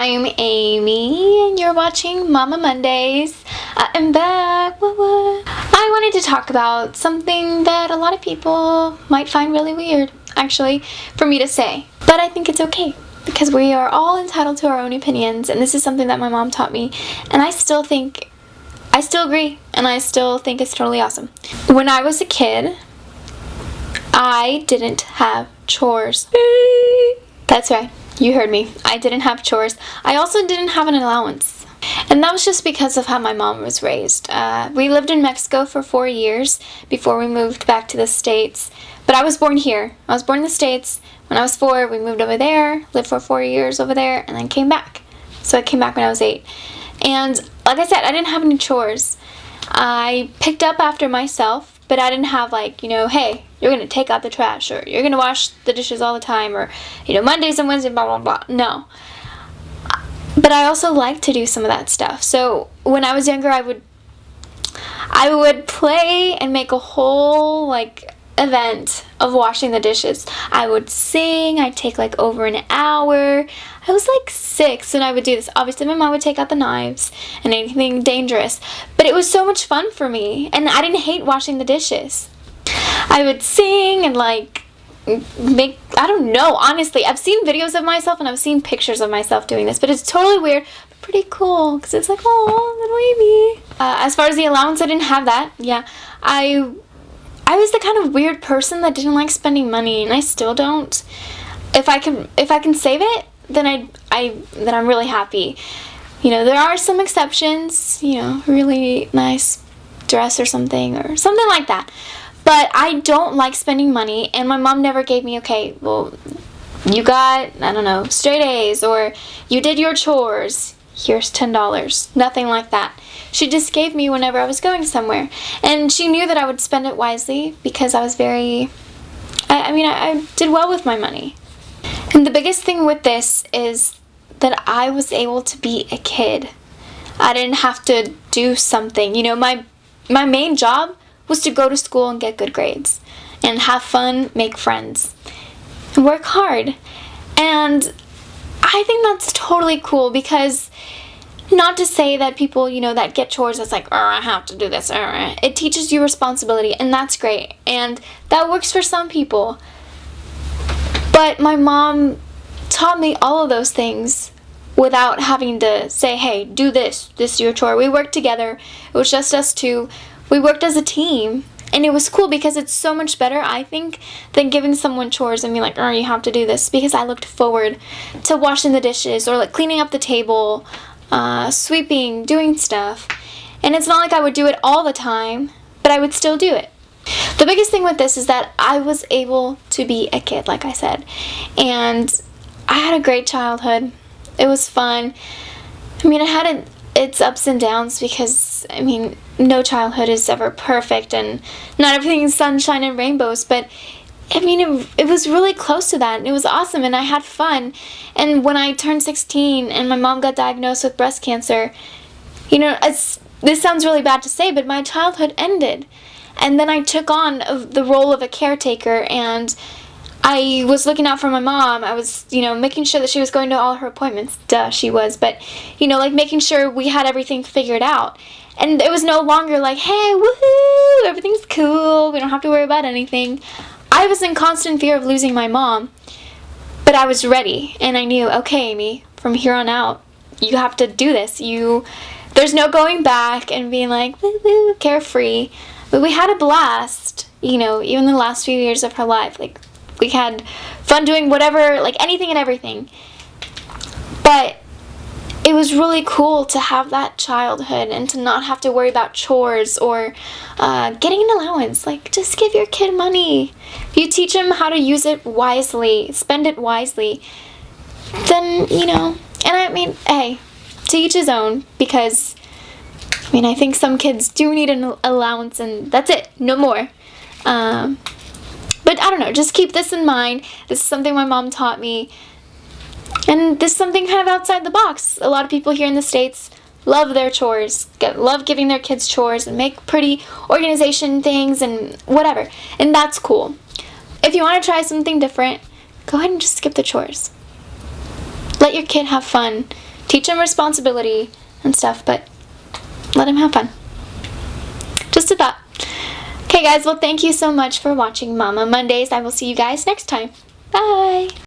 I'm Amy, and you're watching Mama Mondays. I'm back. What? I wanted to talk about something that a lot of people might find really weird, actually, for me to say. But I think it's okay, because we are all entitled to our own opinions, and this is something that my mom taught me, and I still agree, and I still think it's totally awesome. When I was a kid, I didn't have chores. That's right. You heard me. I didn't have chores. I also didn't have an allowance. And that was just because of how my mom was raised. We lived in Mexico for 4 years before we moved back to the States. But I was born here. I was born in the States. When I was 4, we moved over there, lived for 4 years over there, and then came back. So I came back when I was 8. And like I said, I didn't have any chores. I picked up after myself, but I didn't have hey, you're going to take out the trash, or you're going to wash the dishes all the time, or, Mondays and Wednesdays, blah, blah, blah. No. But I also like to do some of that stuff. So when I was younger, I would play and make a whole, event of washing the dishes. I would sing. I'd take, over an hour. I was, 6, and I would do this. Obviously, my mom would take out the knives and anything dangerous. But it was so much fun for me, and I didn't hate washing the dishes. I would sing and, make, I don't know, honestly. I've seen videos of myself, and I've seen pictures of myself doing this, but it's totally weird, but pretty cool, because it's oh, little baby. As far as the allowance, I didn't have that. Yeah, I was the kind of weird person that didn't like spending money, and I still don't. If I can save it, then I'm really happy. There are some exceptions, really nice dress or something like that. But I don't like spending money, and my mom never gave me, okay, well, you got, I don't know, straight A's, or you did your chores, here's $10. Nothing like that. She just gave me whenever I was going somewhere. And she knew that I would spend it wisely, because I was I did well with my money. And the biggest thing with this is that I was able to be a kid. I didn't have to do something. My main job was to go to school and get good grades, and have fun, make friends, and work hard. And I think that's totally cool, because not to say that people, that get chores, it's I have to do this. It teaches you responsibility, and that's great. And that works for some people. But my mom taught me all of those things without having to say, hey, do this. This is your chore. We worked together. It was just us two. We worked as a team. And it was cool, because it's so much better, I think, than giving someone chores and being you have to do this. Because I looked forward to washing the dishes, or cleaning up the table, sweeping, doing stuff. And it's not like I would do it all the time, but I would still do it. The biggest thing with this is that I was able to be a kid, like I said. And I had a great childhood. It was fun. It had its ups and downs, because, no childhood is ever perfect, and not everything is sunshine and rainbows, but it was really close to that, and it was awesome, and I had fun. And when I turned 16 and my mom got diagnosed with breast cancer, this sounds really bad to say, but my childhood ended. And then I took on the role of a caretaker, and I was looking out for my mom. I was, making sure that she was going to all her appointments. Duh, she was. But, making sure we had everything figured out. And it was no longer hey, woohoo, everything's cool, we don't have to worry about anything. I was in constant fear of losing my mom. But I was ready, and I knew, okay, Amy, from here on out, you have to do this. There's no going back and being woo, carefree. But we had a blast, even the last few years of her life. We had fun doing whatever, anything and everything. But it was really cool to have that childhood and to not have to worry about chores or getting an allowance. Just give your kid money. If you teach them how to use it wisely, spend it wisely, then, and hey, to each his own, because I think some kids do need an allowance, and that's it, no more. But I don't know, just keep this in mind. This is something my mom taught me, and this is something kind of outside the box. A lot of people here in the States love their chores, love giving their kids chores, and make pretty organization things and whatever, and that's cool. If you want to try something different, go ahead and just skip the chores. Let your kid have fun. teach him responsibility and stuff, but let him have fun. Just a thought. Okay guys, well thank you so much for watching Mama Mondays. I will see you guys next time. Bye!